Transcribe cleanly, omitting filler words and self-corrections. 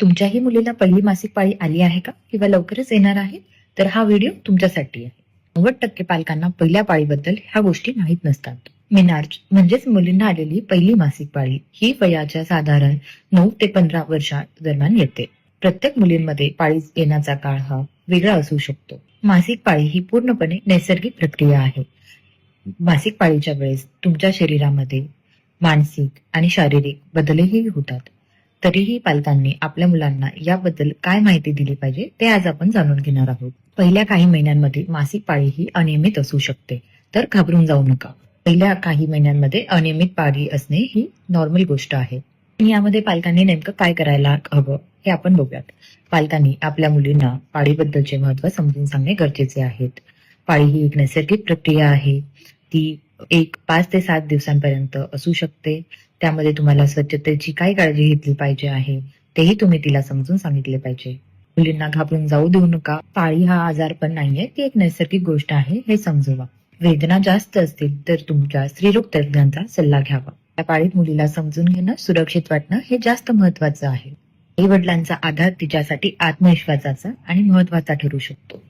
तुमच्याही मुलीला पहिली मासिक पाळी आली आहे का किंवा लवकरच येणार आहे? तर हा व्हिडिओ तुमच्यासाठी आहे. 90% पालकांना पहिल्या पाळीबद्दल ह्या गोष्टी माहीत नसतात. मिनार्च म्हणजेच मुलींना आलेली पहिली मासिक पाळी ही वयाच्या साधारण 9 ते 15 वर्षा दरम्यान येते. प्रत्येक मुलींमध्ये पाळी येण्याचा काळ हा वेगळा असू शकतो. मासिक पाळी ही पूर्णपणे नैसर्गिक प्रक्रिया आहे. मासिक पाळीच्या वेळेस तुमच्या शरीरामध्ये मानसिक आणि शारीरिक बदलही होतात. तरीही पालकांनी आपल्या मुलांना याबद्दल काय माहिती दिली पाहिजे ते आज आपण जाणून घेणार आहोत. पहिल्या काही महिन्यांमध्ये मासिक पाळी ही अनियमित असू शकते, तर घाबरून जाऊ नका. पहिल्या काही महिन्यांमध्ये अनियमित पाळी असणे ही नॉर्मल गोष्ट आहे. यामध्ये पालकांनी नेमकं काय करायला हवं हे आपण बघूयात. पालकांनी आपल्या मुलींना पाळीबद्दलचे महत्त्व समजून सांगणे गरजेचे आहेत. पाळी ही एक नैसर्गिक प्रक्रिया आहे. ती 5 ते 7 दिवसांपर्यंत असू शकते. त्यामध्ये तुम्हाला स्वच्छतेची काय काळजी घेतली पाहिजे आहे तेही तुम्ही तिला समजून सांगितले पाहिजे. मुलींना घाबरून जाऊ देऊ नका. पाळी हा आजारपण नाहीये, ती एक नैसर्गिक गोष्ट आहे हे समजवा. वेदना जास्त असतील तर तुमच्या स्त्रीरोग तज्ञांचा सल्ला घ्यावा. या पाळीत मुलीला समजून घेणं, सुरक्षित वाटणं हे जास्त महत्वाचं आहे. आई वडिलांचा आधार तिच्यासाठी आत्मविश्वासाचा आणि महत्वाचा ठरू शकतो.